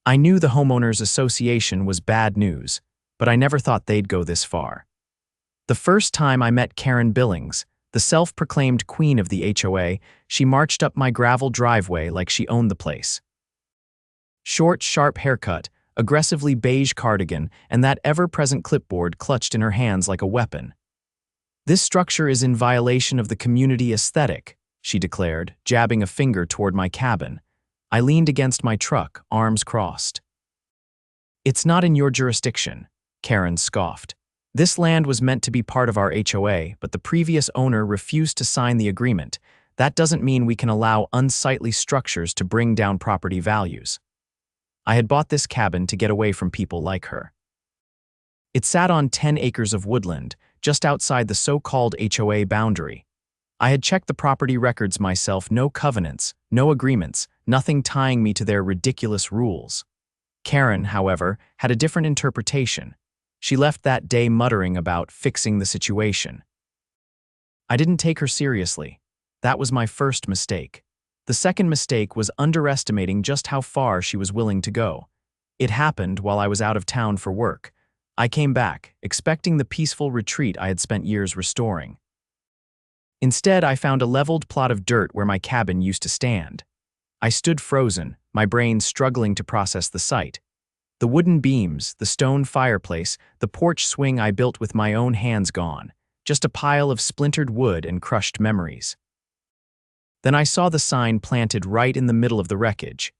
I knew the Homeowners Association was bad news, but I never thought they'd go this far. The first time I met Karen Billings, the self-proclaimed queen of the HOA, she marched up my gravel driveway like she owned the place. Short, sharp haircut, aggressively beige cardigan, and that ever-present clipboard clutched in her hands like a weapon. "This structure is in violation of the community aesthetic," she declared, jabbing a finger toward my cabin. I leaned against my truck, arms crossed. "It's not in your jurisdiction," Karen scoffed. "This land was meant to be part of our HOA, but the previous owner refused to sign the agreement. That doesn't mean we can allow unsightly structures to bring down property values." I had bought this cabin to get away from people like her. It sat on 10 acres of woodland, just outside the so-called HOA boundary. I had checked the property records myself, no covenants, no agreements, nothing tying me to their ridiculous rules. Karen, however, had a different interpretation. She left that day muttering about fixing the situation. I didn't take her seriously. That was my first mistake. The second mistake was underestimating just how far she was willing to go. It happened while I was out of town for work. I came back, expecting the peaceful retreat I had spent years restoring. Instead, I found a leveled plot of dirt where my cabin used to stand. I stood frozen, my brain struggling to process the sight. The wooden beams, the stone fireplace, the porch swing I built with my own hands gone. Just a pile of splintered wood and crushed memories. Then I saw the sign planted right in the middle of the wreckage.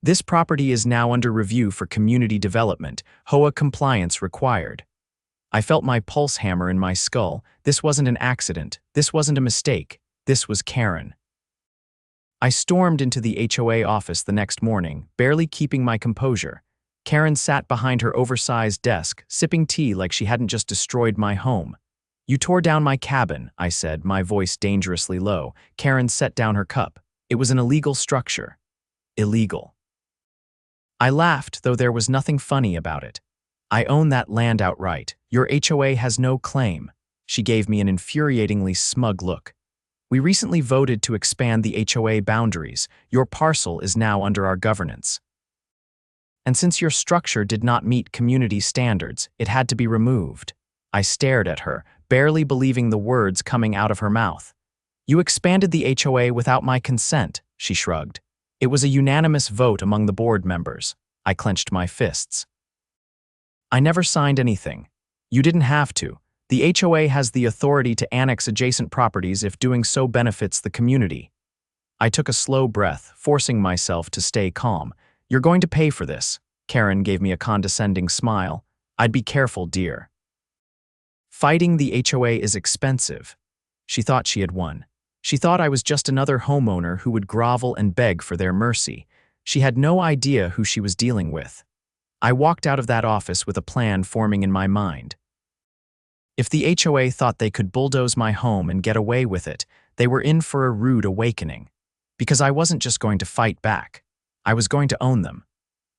"This property is now under review for community development, HOA compliance required." I felt my pulse hammer in my skull. This wasn't an accident. This wasn't a mistake. This was Karen. I stormed into the HOA office the next morning, barely keeping my composure. Karen sat behind her oversized desk, sipping tea like she hadn't just destroyed my home. "You tore down my cabin," I said, my voice dangerously low. Karen set down her cup. "It was an illegal structure." Illegal. I laughed, though there was nothing funny about it. "I own that land outright. Your HOA has no claim." She gave me an infuriatingly smug look. "We recently voted to expand the HOA boundaries. Your parcel is now under our governance. And since your structure did not meet community standards, it had to be removed." I stared at her, barely believing the words coming out of her mouth. "You expanded the HOA without my consent," she shrugged. "It was a unanimous vote among the board members." I clenched my fists. "I never signed anything. You didn't have to. The HOA has the authority to annex adjacent properties if doing so benefits the community." I took a slow breath, forcing myself to stay calm. "You're going to pay for this." Karen gave me a condescending smile. "I'd be careful, dear. Fighting the HOA is expensive." She thought she had won. She thought I was just another homeowner who would grovel and beg for their mercy. She had no idea who she was dealing with. I walked out of that office with a plan forming in my mind. If the HOA thought they could bulldoze my home and get away with it, they were in for a rude awakening. Because I wasn't just going to fight back. I was going to own them.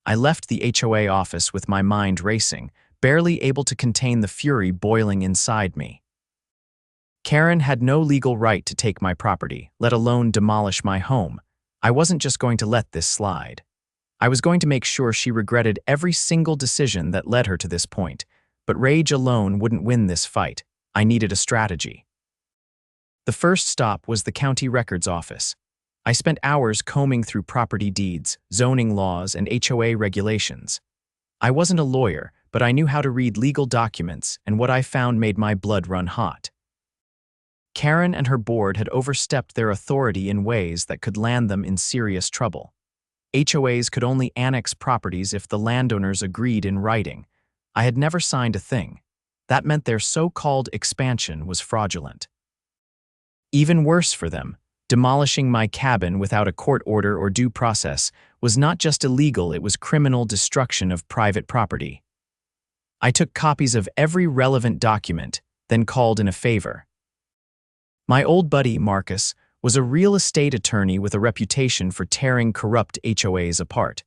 I left the HOA office with my mind racing, barely able to contain the fury boiling inside me. Karen had no legal right to take my property, let alone demolish my home. I wasn't just going to let this slide. I was going to make sure she regretted every single decision that led her to this point. But rage alone wouldn't win this fight. I needed a strategy. The first stop was the county records office. I spent hours combing through property deeds, zoning laws, and HOA regulations. I wasn't a lawyer, but I knew how to read legal documents, and what I found made my blood run hot. Karen and her board had overstepped their authority in ways that could land them in serious trouble. HOAs could only annex properties if the landowners agreed in writing. I had never signed a thing. That meant their so-called expansion was fraudulent. Even worse for them, demolishing my cabin without a court order or due process was not just illegal, it was criminal destruction of private property. I took copies of every relevant document, then called in a favor. My old buddy, Marcus, was a real estate attorney with a reputation for tearing corrupt HOAs apart.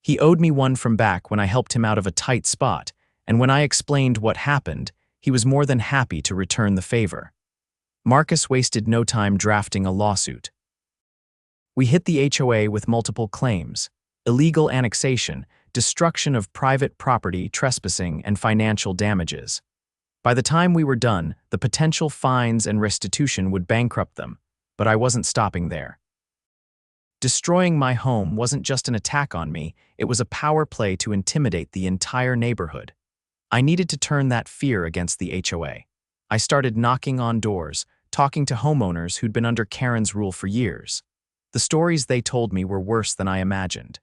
He owed me one from back when I helped him out of a tight spot, and when I explained what happened, he was more than happy to return the favor. Marcus wasted no time drafting a lawsuit. We hit the HOA with multiple claims: illegal annexation, destruction of private property, trespassing, and financial damages. By the time we were done, the potential fines and restitution would bankrupt them, but I wasn't stopping there. Destroying my home wasn't just an attack on me, it was a power play to intimidate the entire neighborhood. I needed to turn that fear against the HOA. I started knocking on doors, talking to homeowners who'd been under Karen's rule for years. The stories they told me were worse than I imagined.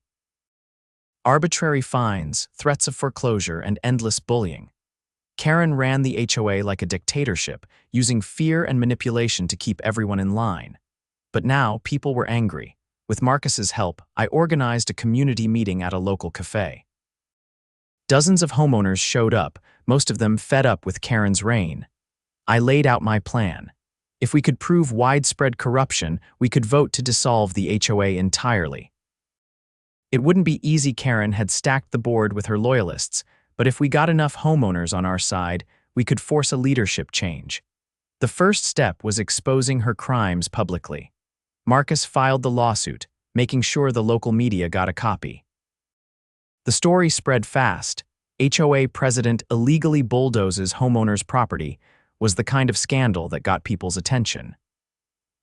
Arbitrary fines, threats of foreclosure, and endless bullying. Karen ran the HOA like a dictatorship, using fear and manipulation to keep everyone in line. But now, people were angry. With Marcus's help, I organized a community meeting at a local cafe. Dozens of homeowners showed up, most of them fed up with Karen's reign. I laid out my plan. If we could prove widespread corruption, we could vote to dissolve the HOA entirely. It wouldn't be easy. Karen had stacked the board with her loyalists, but if we got enough homeowners on our side, we could force a leadership change. The first step was exposing her crimes publicly. Marcus filed the lawsuit, making sure the local media got a copy. The story spread fast. HOA president illegally bulldozes homeowner's property was the kind of scandal that got people's attention.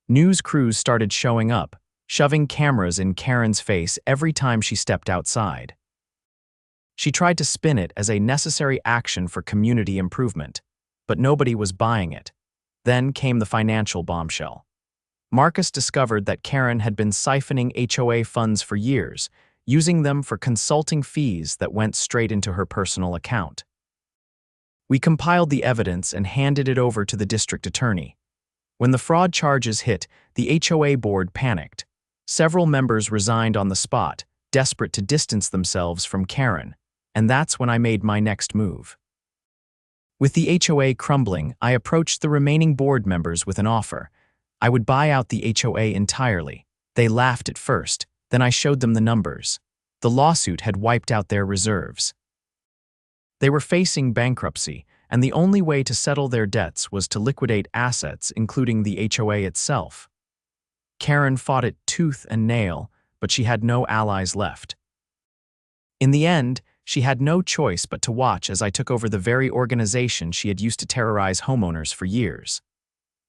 News crews started showing up, shoving cameras in Karen's face every time she stepped outside. She tried to spin it as a necessary action for community improvement, but nobody was buying it. Then came the financial bombshell. Marcus discovered that Karen had been siphoning HOA funds for years, using them for consulting fees that went straight into her personal account. We compiled the evidence and handed it over to the district attorney. When the fraud charges hit, the HOA board panicked. Several members resigned on the spot, desperate to distance themselves from Karen, and that's when I made my next move. With the HOA crumbling, I approached the remaining board members with an offer. I would buy out the HOA entirely. They laughed at first, then I showed them the numbers. The lawsuit had wiped out their reserves. They were facing bankruptcy, and the only way to settle their debts was to liquidate assets, including the HOA itself. Karen fought it tooth and nail, but she had no allies left. In the end, she had no choice but to watch as I took over the very organization she had used to terrorize homeowners for years.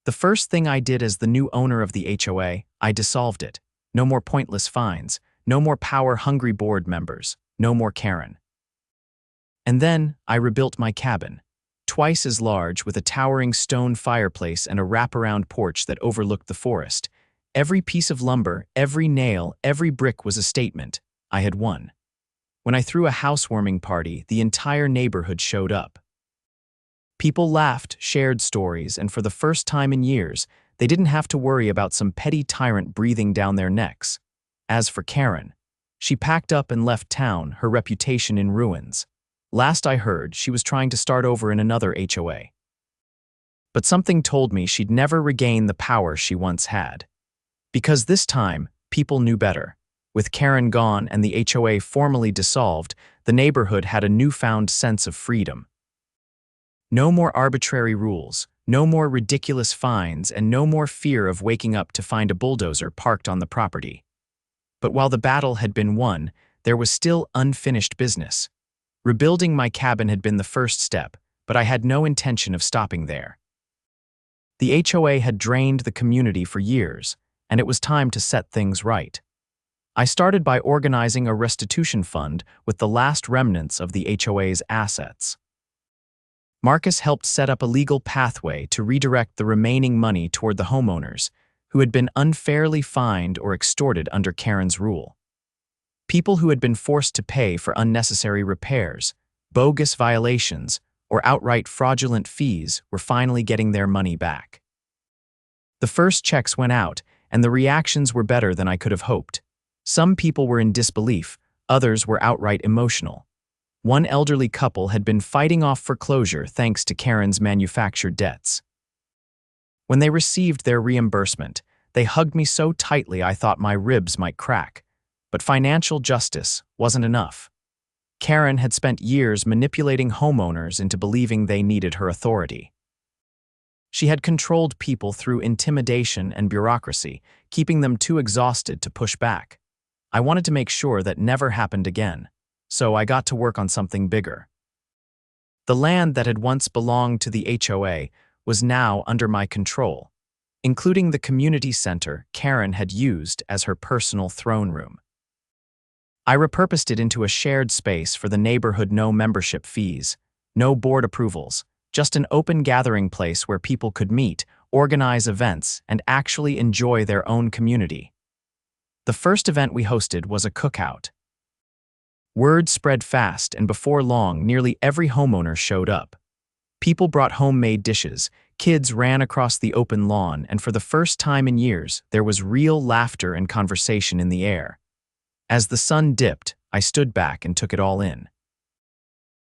The first thing I did as the new owner of the HOA, I dissolved it. No more pointless fines, no more power-hungry board members, no more Karen. And then I rebuilt my cabin, twice as large, with a towering stone fireplace and a wraparound porch that overlooked the forest. Every piece of lumber, every nail, every brick was a statement. I had won. When I threw a housewarming party, the entire neighborhood showed up. People laughed, shared stories, and for the first time in years, they didn't have to worry about some petty tyrant breathing down their necks. As for Karen, she packed up and left town, her reputation in ruins. Last I heard, she was trying to start over in another HOA. But something told me she'd never regain the power she once had. Because this time, people knew better. With Karen gone and the HOA formally dissolved, the neighborhood had a newfound sense of freedom. No more arbitrary rules, no more ridiculous fines, and no more fear of waking up to find a bulldozer parked on the property. But while the battle had been won, there was still unfinished business. Rebuilding my cabin had been the first step, but I had no intention of stopping there. The HOA had drained the community for years, and it was time to set things right. I started by organizing a restitution fund with the last remnants of the HOA's assets. Marcus helped set up a legal pathway to redirect the remaining money toward the homeowners, who had been unfairly fined or extorted under Karen's rule. People who had been forced to pay for unnecessary repairs, bogus violations, or outright fraudulent fees were finally getting their money back. The first checks went out, and the reactions were better than I could have hoped. Some people were in disbelief, others were outright emotional. One elderly couple had been fighting off foreclosure thanks to Karen's manufactured debts. When they received their reimbursement, they hugged me so tightly I thought my ribs might crack. But financial justice wasn't enough. Karen had spent years manipulating homeowners into believing they needed her authority. She had controlled people through intimidation and bureaucracy, keeping them too exhausted to push back. I wanted to make sure that never happened again. so I got to work on something bigger. The land that had once belonged to the HOA was now under my control, including the community center Karen had used as her personal throne room. I repurposed it into a shared space for the neighborhood, no membership fees, no board approvals, just an open gathering place where people could meet, organize events, and actually enjoy their own community. The first event we hosted was a cookout. Word spread fast, and before long, nearly every homeowner showed up. People brought homemade dishes, kids ran across the open lawn, and for the first time in years, there was real laughter and conversation in the air. As the sun dipped, I stood back and took it all in.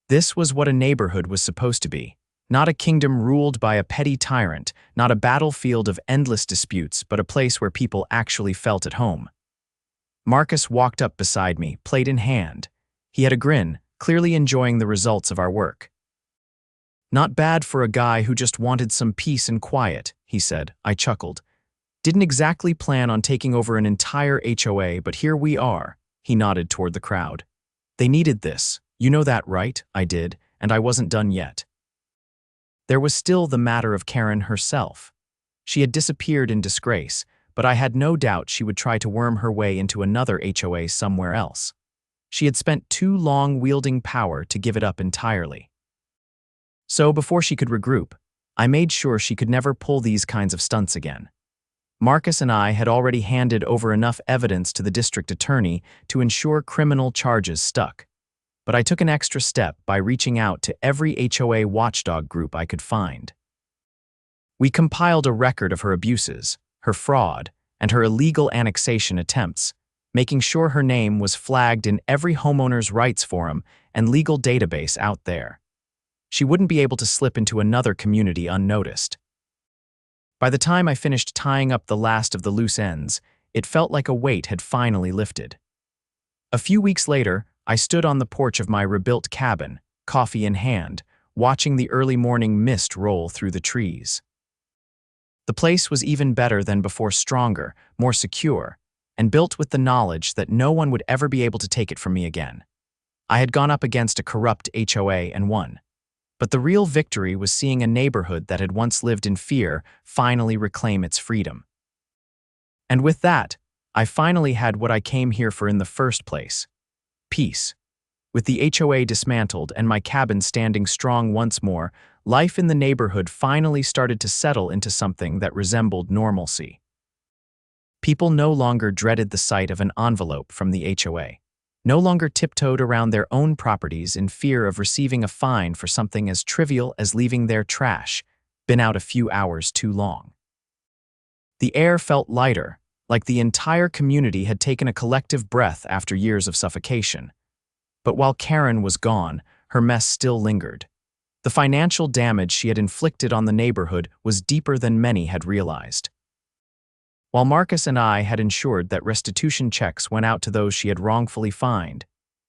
This was what a neighborhood was supposed to be. Not a kingdom ruled by a petty tyrant, not a battlefield of endless disputes, but a place where people actually felt at home. Marcus walked up beside me, plate in hand. He had a grin, clearly enjoying the results of our work. "Not bad for a guy who just wanted some peace and quiet," he said. I chuckled. "Didn't exactly plan on taking over an entire HOA, but here we are." He nodded toward the crowd. "They needed this. You know that, right?" I did, and I wasn't done yet. There was still the matter of Karen herself. She had disappeared in disgrace, but I had no doubt she would try to worm her way into another HOA somewhere else. She had spent too long wielding power to give it up entirely. So before she could regroup, I made sure she could never pull these kinds of stunts again. Marcus and I had already handed over enough evidence to the district attorney to ensure criminal charges stuck. But I took an extra step by reaching out to every HOA watchdog group I could find. We compiled a record of her abuses, her fraud, and her illegal annexation attempts, making sure her name was flagged in every homeowners' rights forum and legal database out there. She wouldn't be able to slip into another community unnoticed. By the time I finished tying up the last of the loose ends, it felt like a weight had finally lifted. A few weeks later, I stood on the porch of my rebuilt cabin, coffee in hand, watching the early morning mist roll through the trees. The place was even better than before, stronger, more secure, and built with the knowledge that no one would ever be able to take it from me again. I had gone up against a corrupt HOA and won. But the real victory was seeing a neighborhood that had once lived in fear finally reclaim its freedom. And with that, I finally had what I came here for in the first place: peace. With the HOA dismantled and my cabin standing strong once more, life in the neighborhood finally started to settle into something that resembled normalcy. People no longer dreaded the sight of an envelope from the HOA, no longer tiptoed around their own properties in fear of receiving a fine for something as trivial as leaving their trash been out a few hours too long. The air felt lighter, like the entire community had taken a collective breath after years of suffocation. But while Karen was gone, her mess still lingered. The financial damage she had inflicted on the neighborhood was deeper than many had realized. While Marcus and I had ensured that restitution checks went out to those she had wrongfully fined,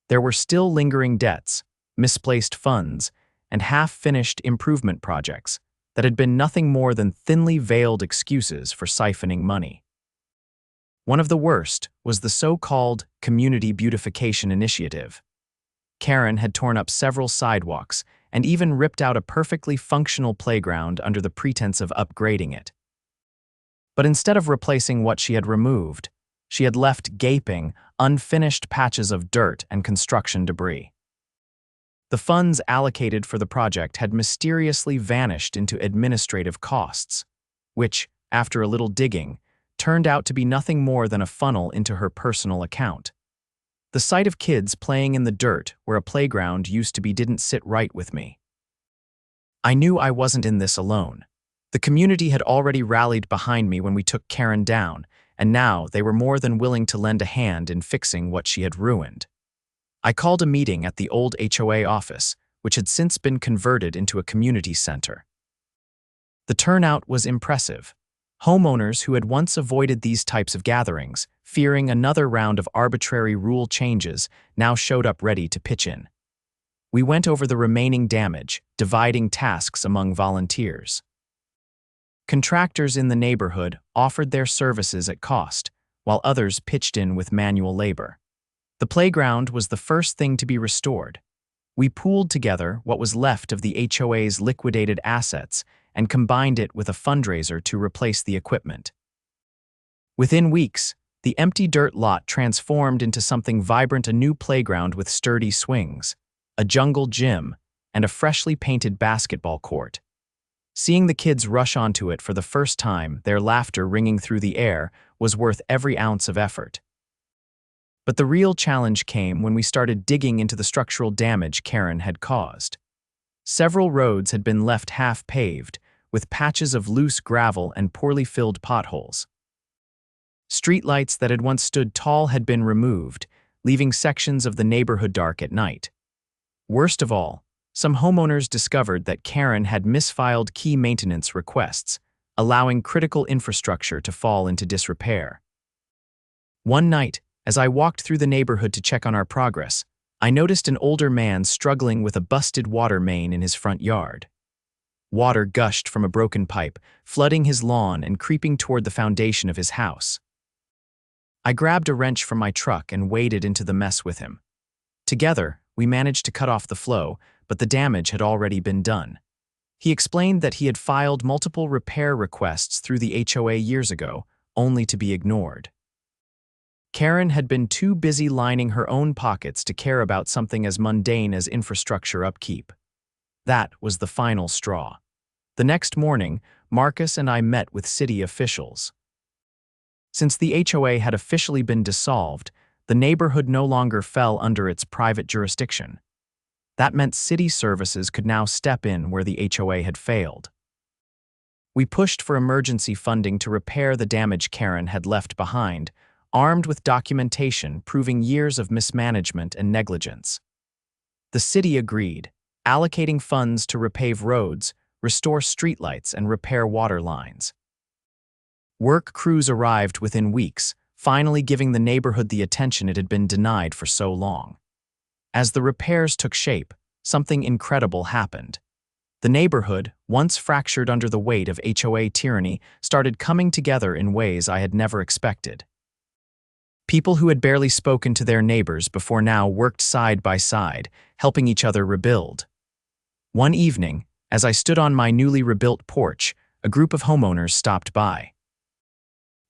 there were still lingering debts, misplaced funds, and half-finished improvement projects that had been nothing more than thinly veiled excuses for siphoning money. One of the worst was the so-called Community Beautification Initiative. Karen had torn up several sidewalks and even ripped out a perfectly functional playground under the pretense of upgrading it. But instead of replacing what she had removed, she had left gaping, unfinished patches of dirt and construction debris. The funds allocated for the project had mysteriously vanished into administrative costs, which, after a little digging, turned out to be nothing more than a funnel into her personal account. The sight of kids playing in the dirt where a playground used to be didn't sit right with me. I knew I wasn't in this alone. The community had already rallied behind me when we took Karen down, and now they were more than willing to lend a hand in fixing what she had ruined. I called a meeting at the old HOA office, which had since been converted into a community center. The turnout was impressive. Homeowners who had once avoided these types of gatherings, fearing another round of arbitrary rule changes, now showed up ready to pitch in. We went over the remaining damage, dividing tasks among volunteers. Contractors in the neighborhood offered their services at cost, while others pitched in with manual labor. The playground was the first thing to be restored. We pooled together what was left of the HOA's liquidated assets and combined it with a fundraiser to replace the equipment. Within weeks, the empty dirt lot transformed into something vibrant: a new playground with sturdy swings, a jungle gym, and a freshly painted basketball court. Seeing the kids rush onto it for the first time, their laughter ringing through the air, was worth every ounce of effort. But the real challenge came when we started digging into the structural damage Karen had caused. Several roads had been left half-paved, with patches of loose gravel and poorly filled potholes. Streetlights that had once stood tall had been removed, leaving sections of the neighborhood dark at night. Worst of all, some homeowners discovered that Karen had misfiled key maintenance requests, allowing critical infrastructure to fall into disrepair. One night, as I walked through the neighborhood to check on our progress, I noticed an older man struggling with a busted water main in his front yard. Water gushed from a broken pipe, flooding his lawn and creeping toward the foundation of his house. I grabbed a wrench from my truck and waded into the mess with him. Together, we managed to cut off the flow, but the damage had already been done. He explained that he had filed multiple repair requests through the HOA years ago, only to be ignored. Karen had been too busy lining her own pockets to care about something as mundane as infrastructure upkeep. That was the final straw. The next morning, Marcus and I met with city officials. Since the HOA had officially been dissolved, the neighborhood no longer fell under its private jurisdiction. That meant city services could now step in where the HOA had failed. We pushed for emergency funding to repair the damage Karen had left behind, armed with documentation proving years of mismanagement and negligence. The city agreed, allocating funds to repave roads, restore streetlights, and repair water lines. Work crews arrived within weeks, finally giving the neighborhood the attention it had been denied for so long. As the repairs took shape, something incredible happened. The neighborhood, once fractured under the weight of HOA tyranny, started coming together in ways I had never expected. People who had barely spoken to their neighbors before now worked side by side, helping each other rebuild. One evening, as I stood on my newly rebuilt porch, a group of homeowners stopped by.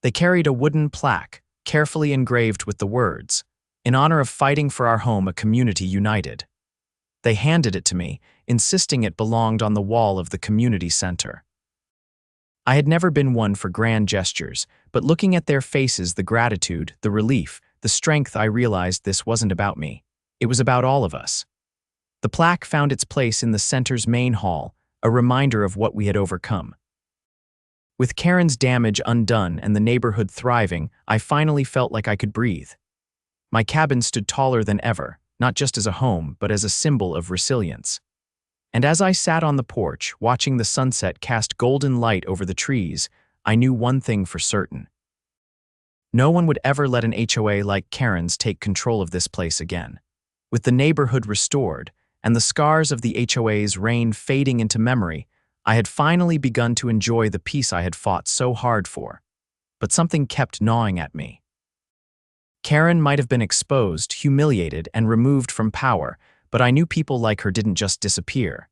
They carried a wooden plaque, carefully engraved with the words, "In honor of fighting for our home, a community united." They handed it to me, insisting it belonged on the wall of the community center. I had never been one for grand gestures, but looking at their faces, the gratitude, the relief, the strength, I realized this wasn't about me. It was about all of us. The plaque found its place in the center's main hall, a reminder of what we had overcome. With Karen's damage undone and the neighborhood thriving, I finally felt like I could breathe. My cabin stood taller than ever, not just as a home, but as a symbol of resilience. And as I sat on the porch, watching the sunset cast golden light over the trees, I knew one thing for certain. No one would ever let an HOA like Karen's take control of this place again. With the neighborhood restored, and the scars of the HOA's reign fading into memory, I had finally begun to enjoy the peace I had fought so hard for. But something kept gnawing at me. Karen might have been exposed, humiliated, and removed from power, but I knew people like her didn't just disappear.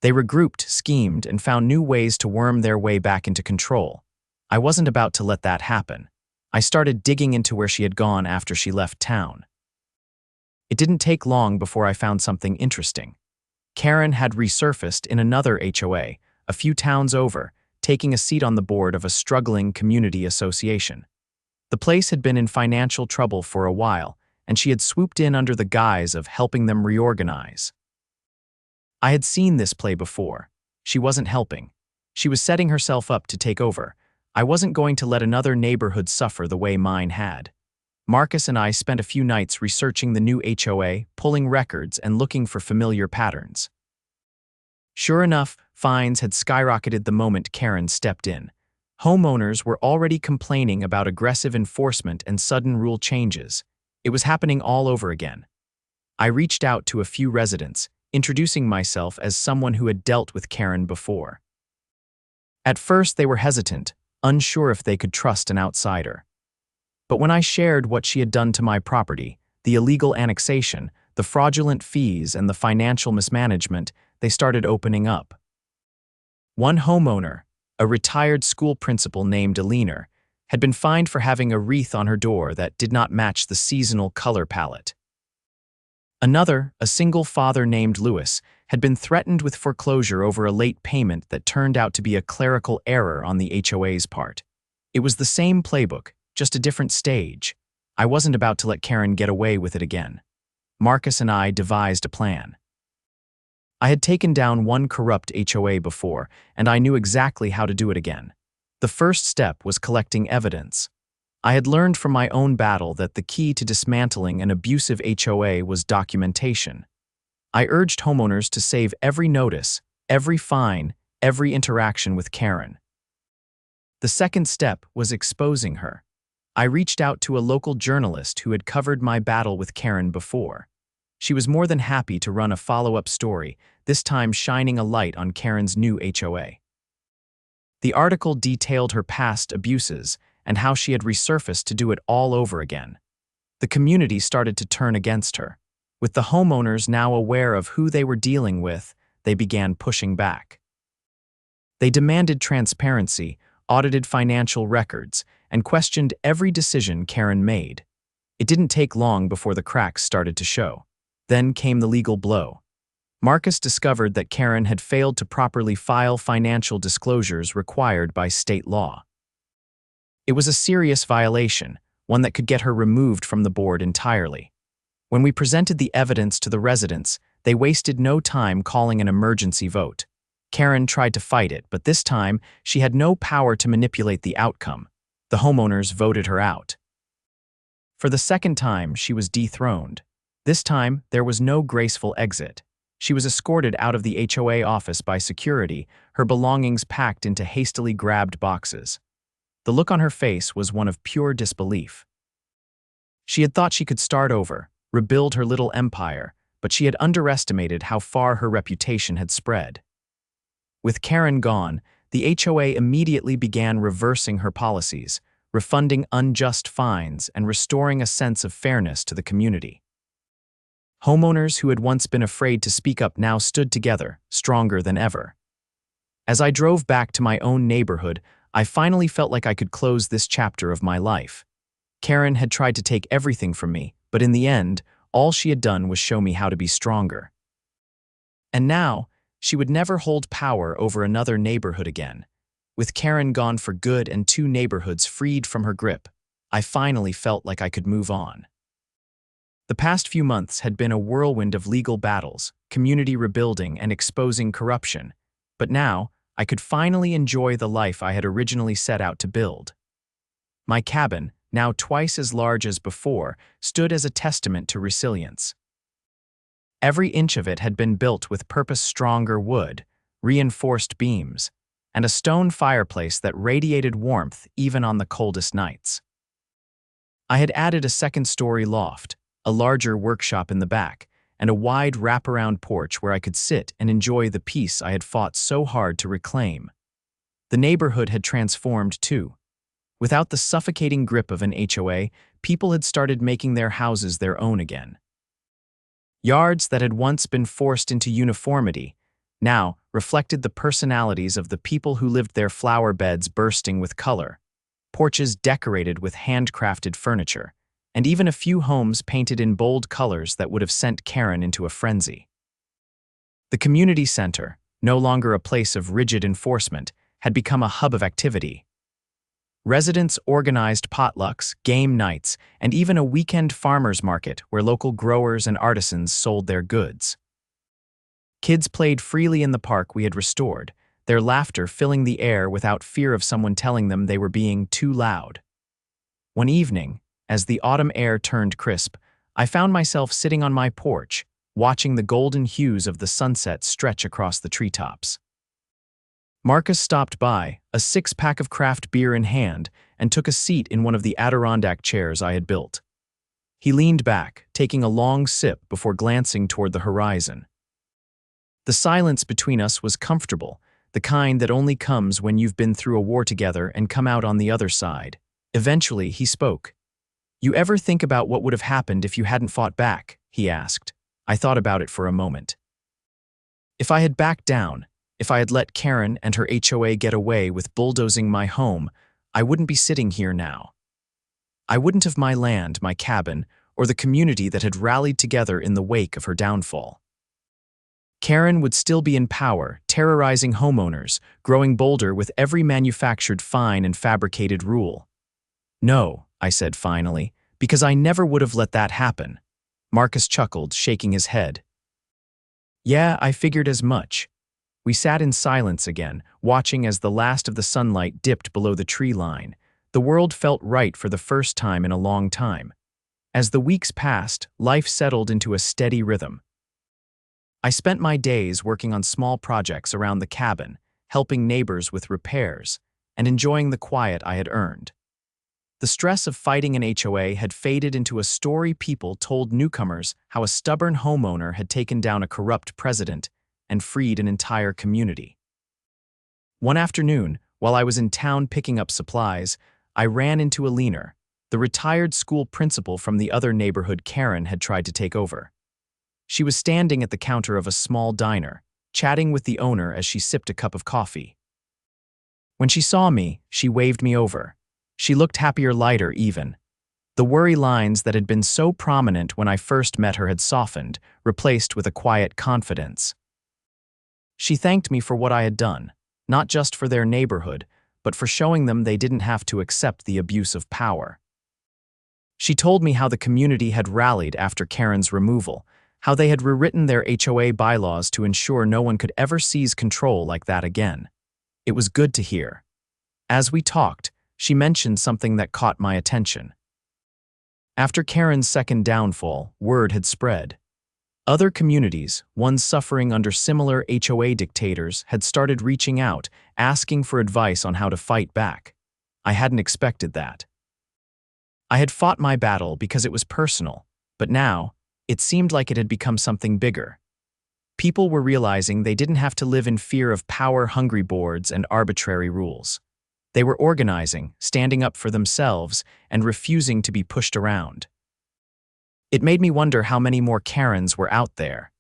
They regrouped, schemed, and found new ways to worm their way back into control. I wasn't about to let that happen. I started digging into where she had gone after she left town. It didn't take long before I found something interesting. Karen had resurfaced in another HOA, a few towns over, taking a seat on the board of a struggling community association. The place had been in financial trouble for a while, and she had swooped in under the guise of helping them reorganize. I had seen this play before. She wasn't helping. She was setting herself up to take over. I wasn't going to let another neighborhood suffer the way mine had. Marcus and I spent a few nights researching the new HOA, pulling records and looking for familiar patterns. Sure enough, fines had skyrocketed the moment Karen stepped in. Homeowners were already complaining about aggressive enforcement and sudden rule changes. It was happening all over again. I reached out to a few residents, introducing myself as someone who had dealt with Karen before. At first, they were hesitant, unsure if they could trust an outsider. But when I shared what she had done to my property, the illegal annexation, the fraudulent fees, and the financial mismanagement, they started opening up. One homeowner, a retired school principal named Alina, had been fined for having a wreath on her door that did not match the seasonal color palette. Another, a single father named Lewis, had been threatened with foreclosure over a late payment that turned out to be a clerical error on the HOA's part. It was the same playbook, just a different stage. I wasn't about to let Karen get away with it again. Marcus and I devised a plan. I had taken down one corrupt HOA before, and I knew exactly how to do it again. The first step was collecting evidence. I had learned from my own battle that the key to dismantling an abusive HOA was documentation. I urged homeowners to save every notice, every fine, every interaction with Karen. The second step was exposing her. I reached out to a local journalist who had covered my battle with Karen before. She was more than happy to run a follow-up story, this time shining a light on Karen's new HOA. The article detailed her past abuses and how she had resurfaced to do it all over again. The community started to turn against her. With the homeowners now aware of who they were dealing with, they began pushing back. They demanded transparency, audited financial records, and questioned every decision Karen made. It didn't take long before the cracks started to show. Then came the legal blow. Marcus discovered that Karen had failed to properly file financial disclosures required by state law. It was a serious violation, one that could get her removed from the board entirely. When we presented the evidence to the residents, they wasted no time calling an emergency vote. Karen tried to fight it, but this time she had no power to manipulate the outcome. The homeowners voted her out. For the second time, she was dethroned. This time, there was no graceful exit. She was escorted out of the HOA office by security, her belongings packed into hastily grabbed boxes. The look on her face was one of pure disbelief. She had thought she could start over, rebuild her little empire, but she had underestimated how far her reputation had spread. With Karen gone, the HOA immediately began reversing her policies, refunding unjust fines and restoring a sense of fairness to the community. Homeowners who had once been afraid to speak up now stood together, stronger than ever. As I drove back to my own neighborhood, I finally felt like I could close this chapter of my life. Karen had tried to take everything from me, but in the end, all she had done was show me how to be stronger. And now, she would never hold power over another neighborhood again. With Karen gone for good and two neighborhoods freed from her grip, I finally felt like I could move on. The past few months had been a whirlwind of legal battles, community rebuilding, and exposing corruption, but now I could finally enjoy the life I had originally set out to build. My cabin, now twice as large as before, stood as a testament to resilience. Every inch of it had been built with purpose-stronger wood, reinforced beams, and a stone fireplace that radiated warmth even on the coldest nights. I had added a second-story loft, a larger workshop in the back, and a wide wraparound porch where I could sit and enjoy the peace I had fought so hard to reclaim. The neighborhood had transformed too. Without the suffocating grip of an HOA, people had started making their houses their own again. Yards that had once been forced into uniformity now reflected the personalities of the people who lived there, flower beds bursting with color, porches decorated with handcrafted furniture, and even a few homes painted in bold colors that would have sent Karen into a frenzy. The community center, no longer a place of rigid enforcement, had become a hub of activity. Residents organized potlucks, game nights, and even a weekend farmers market where local growers and artisans sold their goods. Kids played freely in the park we had restored, their laughter filling the air without fear of someone telling them they were being too loud. One evening, as the autumn air turned crisp, I found myself sitting on my porch, watching the golden hues of the sunset stretch across the treetops. Marcus stopped by, a six-pack of craft beer in hand, and took a seat in one of the Adirondack chairs I had built. He leaned back, taking a long sip before glancing toward the horizon. The silence between us was comfortable, the kind that only comes when you've been through a war together and come out on the other side. Eventually, he spoke. You ever think about what would have happened if you hadn't fought back? He asked. I thought about it for a moment. If I had backed down, if I had let Karen and her HOA get away with bulldozing my home, I wouldn't be sitting here now. I wouldn't have my land, my cabin, or the community that had rallied together in the wake of her downfall. Karen would still be in power, terrorizing homeowners, growing bolder with every manufactured fine and fabricated rule. No, I said finally, because I never would have let that happen. Marcus chuckled, shaking his head. Yeah, I figured as much. We sat in silence again, watching as the last of the sunlight dipped below the tree line. The world felt right for the first time in a long time. As the weeks passed, life settled into a steady rhythm. I spent my days working on small projects around the cabin, helping neighbors with repairs, and enjoying the quiet I had earned. The stress of fighting an HOA had faded into a story people told newcomers how a stubborn homeowner had taken down a corrupt president and freed an entire community. One afternoon, while I was in town picking up supplies, I ran into Alina, the retired school principal from the other neighborhood Karen had tried to take over. She was standing at the counter of a small diner, chatting with the owner as she sipped a cup of coffee. When she saw me, she waved me over. She looked happier, lighter even. The worry lines that had been so prominent when I first met her had softened, replaced with a quiet confidence. She thanked me for what I had done, not just for their neighborhood, but for showing them they didn't have to accept the abuse of power. She told me how the community had rallied after Karen's removal, how they had rewritten their HOA bylaws to ensure no one could ever seize control like that again. It was good to hear. As we talked, she mentioned something that caught my attention. After Karen's second downfall, word had spread. Other communities, ones suffering under similar HOA dictators, had started reaching out, asking for advice on how to fight back. I hadn't expected that. I had fought my battle because it was personal, but now, it seemed like it had become something bigger. People were realizing they didn't have to live in fear of power-hungry boards and arbitrary rules. They were organizing, standing up for themselves, and refusing to be pushed around. It made me wonder how many more Karens were out there.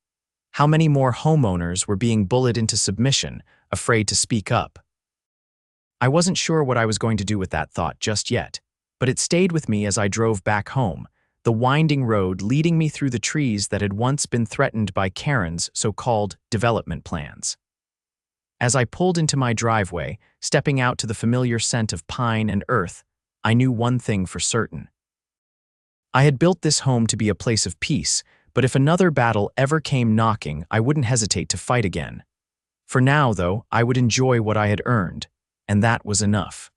How many more homeowners were being bullied into submission, afraid to speak up. I wasn't sure what I was going to do with that thought just yet, but it stayed with me as I drove back home, the winding road leading me through the trees that had once been threatened by Karen's so-called development plans. As I pulled into my driveway, stepping out to the familiar scent of pine and earth, I knew one thing for certain. I had built this home to be a place of peace, but if another battle ever came knocking, I wouldn't hesitate to fight again. For now, though, I would enjoy what I had earned, and that was enough.